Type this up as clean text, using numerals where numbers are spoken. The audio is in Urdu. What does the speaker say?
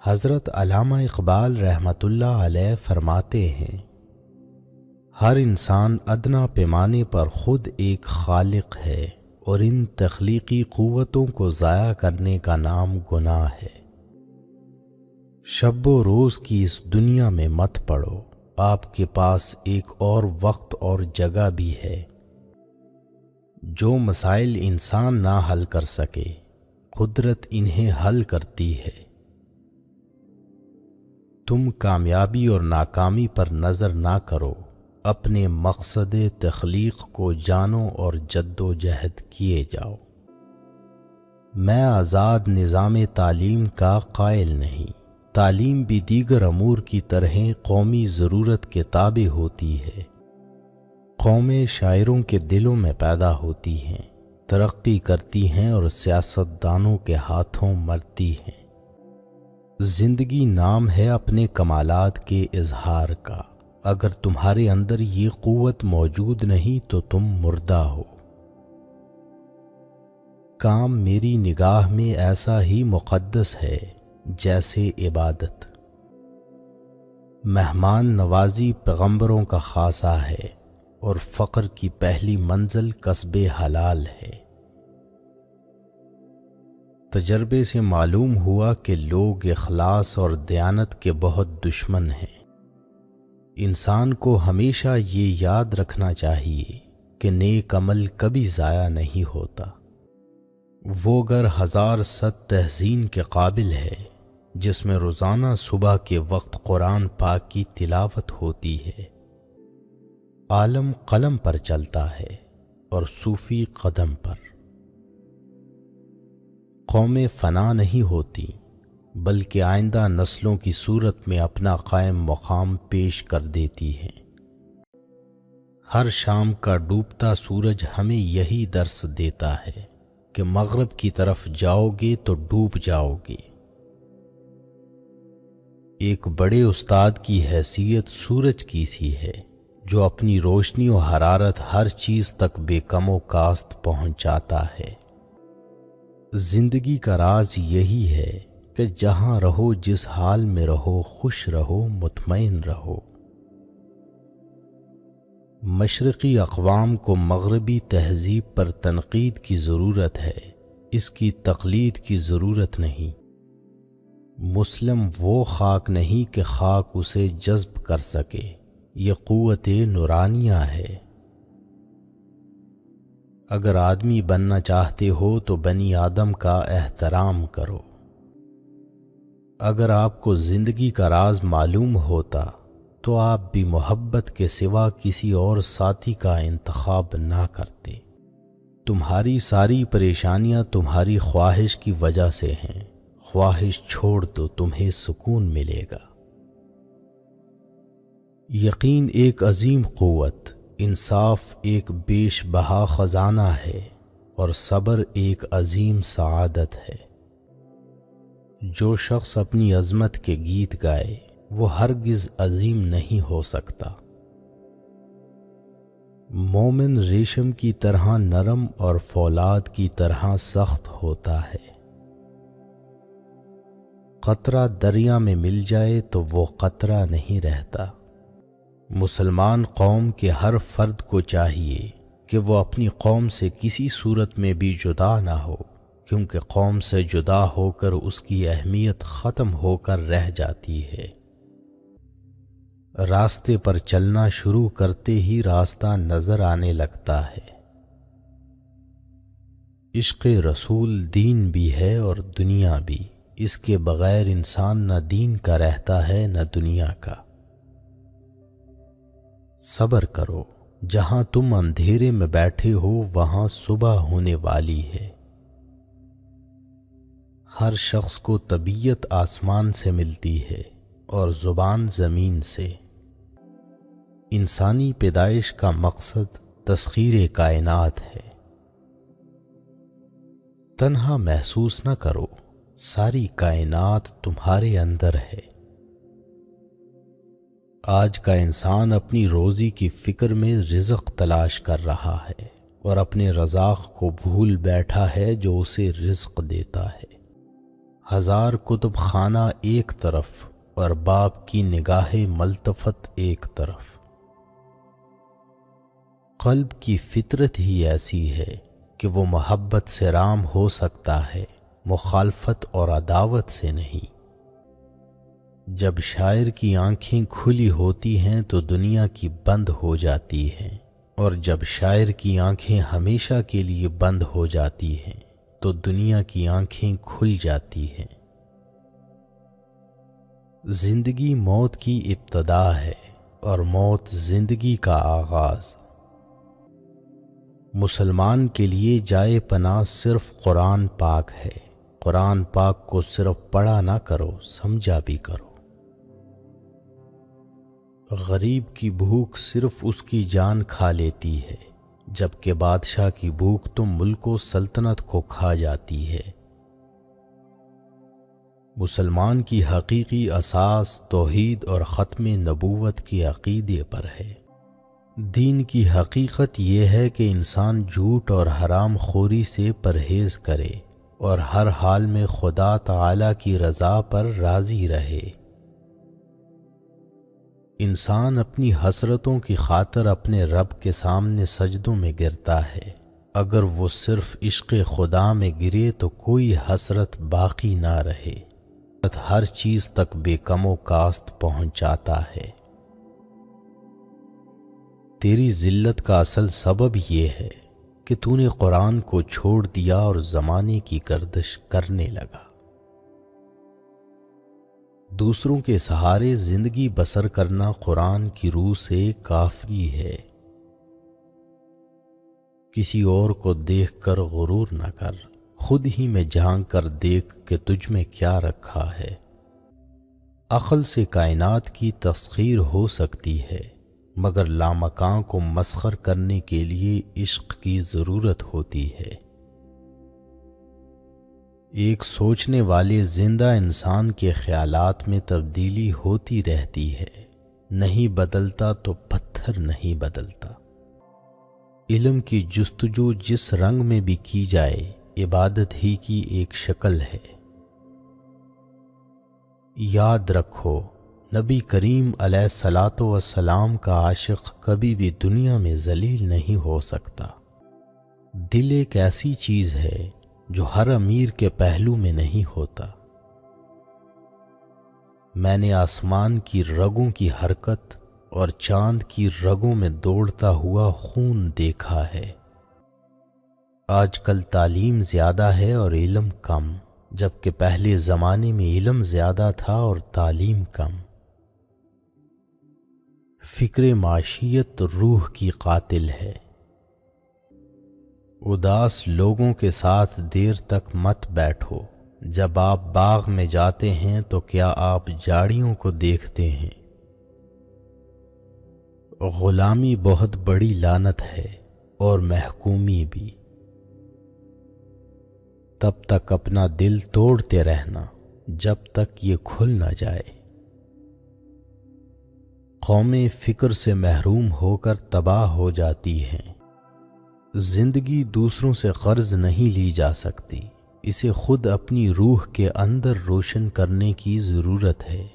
حضرت علامہ اقبال رحمۃ اللہ علیہ فرماتے ہیں، ہر انسان ادنا پیمانے پر خود ایک خالق ہے اور ان تخلیقی قوتوں کو ضائع کرنے کا نام گناہ ہے۔ شب و روز کی اس دنیا میں مت پڑو، آپ کے پاس ایک اور وقت اور جگہ بھی ہے۔ جو مسائل انسان نہ حل کر سکے، قدرت انہیں حل کرتی ہے۔ تم کامیابی اور ناکامی پر نظر نہ کرو، اپنے مقصد تخلیق کو جانو اور جد و جہد کیے جاؤ۔ میں آزاد نظام تعلیم کا قائل نہیں۔ تعلیم بھی دیگر امور کی طرح قومی ضرورت کے تابع ہوتی ہے۔ قومیں شاعروں کے دلوں میں پیدا ہوتی ہیں، ترقی کرتی ہیں اور سیاستدانوں کے ہاتھوں مرتی ہیں۔ زندگی نام ہے اپنے کمالات کے اظہار کا۔ اگر تمہارے اندر یہ قوت موجود نہیں تو تم مردہ ہو۔ کام میری نگاہ میں ایسا ہی مقدس ہے جیسے عبادت۔ مہمان نوازی پیغمبروں کا خاصہ ہے اور فقر کی پہلی منزل کسب حلال ہے۔ تجربے سے معلوم ہوا کہ لوگ اخلاص اور دیانت کے بہت دشمن ہیں۔ انسان کو ہمیشہ یہ یاد رکھنا چاہیے کہ نیک عمل کبھی ضائع نہیں ہوتا۔ وہ گر 1000 صد تحسین کے قابل ہے جس میں روزانہ صبح کے وقت قرآن پاک کی تلاوت ہوتی ہے۔ عالم قلم پر چلتا ہے اور صوفی قدم پر۔ قومیں فنا نہیں ہوتی بلکہ آئندہ نسلوں کی صورت میں اپنا قائم مقام پیش کر دیتی ہیں۔ ہر شام کا ڈوبتا سورج ہمیں یہی درس دیتا ہے کہ مغرب کی طرف جاؤ گے تو ڈوب جاؤ گے۔ ایک بڑے استاد کی حیثیت سورج کی سی ہے جو اپنی روشنی و حرارت ہر چیز تک بے کم و کاست پہنچاتا ہے۔ زندگی کا راز یہی ہے کہ جہاں رہو، جس حال میں رہو، خوش رہو، مطمئن رہو۔ مشرقی اقوام کو مغربی تہذیب پر تنقید کی ضرورت ہے، اس کی تقلید کی ضرورت نہیں۔ مسلم وہ خاک نہیں کہ خاک اسے جذب کر سکے، یہ قوت نورانیہ ہے۔ اگر آدمی بننا چاہتے ہو تو بنی آدم کا احترام کرو۔ اگر آپ کو زندگی کا راز معلوم ہوتا تو آپ بھی محبت کے سوا کسی اور ساتھی کا انتخاب نہ کرتے۔ تمہاری ساری پریشانیاں تمہاری خواہش کی وجہ سے ہیں۔ خواہش چھوڑ دو، تمہیں سکون ملے گا۔ یقین ایک عظیم قوت، انصاف ایک بیش بہا خزانہ ہے اور صبر ایک عظیم سعادت ہے۔ جو شخص اپنی عظمت کے گیت گائے وہ ہرگز عظیم نہیں ہو سکتا۔ مومن ریشم کی طرح نرم اور فولاد کی طرح سخت ہوتا ہے۔ قطرہ دریا میں مل جائے تو وہ قطرہ نہیں رہتا۔ مسلمان قوم کے ہر فرد کو چاہیے کہ وہ اپنی قوم سے کسی صورت میں بھی جدا نہ ہو، کیونکہ قوم سے جدا ہو کر اس کی اہمیت ختم ہو کر رہ جاتی ہے۔ راستے پر چلنا شروع کرتے ہی راستہ نظر آنے لگتا ہے۔ عشق رسول دین بھی ہے اور دنیا بھی، اس کے بغیر انسان نہ دین کا رہتا ہے نہ دنیا کا۔ صبر کرو، جہاں تم اندھیرے میں بیٹھے ہو وہاں صبح ہونے والی ہے۔ ہر شخص کو طبیعت آسمان سے ملتی ہے اور زبان زمین سے۔ انسانی پیدائش کا مقصد تسخیر کائنات ہے۔ تنہا محسوس نہ کرو، ساری کائنات تمہارے اندر ہے۔ آج کا انسان اپنی روزی کی فکر میں رزق تلاش کر رہا ہے اور اپنے رزاق کو بھول بیٹھا ہے جو اسے رزق دیتا ہے۔ 1000 کتب خانہ ایک طرف اور باپ کی نگاہ ملتفت ایک طرف۔ قلب کی فطرت ہی ایسی ہے کہ وہ محبت سے رام ہو سکتا ہے، مخالفت اور عداوت سے نہیں۔ جب شاعر کی آنکھیں کھلی ہوتی ہیں تو دنیا کی بند ہو جاتی ہیں، اور جب شاعر کی آنکھیں ہمیشہ کے لیے بند ہو جاتی ہیں تو دنیا کی آنکھیں کھل جاتی ہیں۔ زندگی موت کی ابتدا ہے اور موت زندگی کا آغاز۔ مسلمان کے لیے جائے پناہ صرف قرآن پاک ہے۔ قرآن پاک کو صرف پڑھا نہ کرو، سمجھا بھی کرو۔ غریب کی بھوک صرف اس کی جان کھا لیتی ہے، جبکہ بادشاہ کی بھوک تو ملک و سلطنت کو کھا جاتی ہے۔ مسلمان کی حقیقی اساس توحید اور ختم نبوت کے عقیدے پر ہے۔ دین کی حقیقت یہ ہے کہ انسان جھوٹ اور حرام خوری سے پرہیز کرے اور ہر حال میں خدا تعالی کی رضا پر راضی رہے۔ انسان اپنی حسرتوں کی خاطر اپنے رب کے سامنے سجدوں میں گرتا ہے۔ اگر وہ صرف عشق خدا میں گرے تو کوئی حسرت باقی نہ رہے۔ ہر چیز تک بے کم و کاست پہنچ جاتا ہے۔ تیری ذلت کا اصل سبب یہ ہے کہ تو نے قرآن کو چھوڑ دیا اور زمانے کی گردش کرنے لگا۔ دوسروں کے سہارے زندگی بسر کرنا قرآن کی روح سے کافری ہے۔ کسی اور کو دیکھ کر غرور نہ کر، خود ہی میں جھانک کر دیکھ کہ تجھ میں کیا رکھا ہے۔ عقل سے کائنات کی تسخیر ہو سکتی ہے، مگر لامکاں کو مسخر کرنے کے لیے عشق کی ضرورت ہوتی ہے۔ ایک سوچنے والے زندہ انسان کے خیالات میں تبدیلی ہوتی رہتی ہے، نہیں بدلتا تو پتھر نہیں بدلتا۔ علم کی جستجو جس رنگ میں بھی کی جائے، عبادت ہی کی ایک شکل ہے۔ یاد رکھو، نبی کریم علیہ الصلاۃ والسلام کا عاشق کبھی بھی دنیا میں ذلیل نہیں ہو سکتا۔ دل ایک ایسی چیز ہے جو ہر امیر کے پہلو میں نہیں ہوتا۔ میں نے آسمان کی رگوں کی حرکت اور چاند کی رگوں میں دوڑتا ہوا خون دیکھا ہے۔ آج کل تعلیم زیادہ ہے اور علم کم، جبکہ پہلے زمانے میں علم زیادہ تھا اور تعلیم کم۔ فکر معاشیت روح کی قاتل ہے۔ اداس لوگوں کے ساتھ دیر تک مت بیٹھو۔ جب آپ باغ میں جاتے ہیں تو کیا آپ جھاڑیوں کو دیکھتے ہیں؟ غلامی بہت بڑی لعنت ہے اور محکومی بھی۔ تب تک اپنا دل توڑتے رہنا جب تک یہ کھل نہ جائے۔ قومیں فکر سے محروم ہو کر تباہ ہو جاتی ہیں۔ زندگی دوسروں سے قرض نہیں لی جا سکتی، اسے خود اپنی روح کے اندر روشن کرنے کی ضرورت ہے۔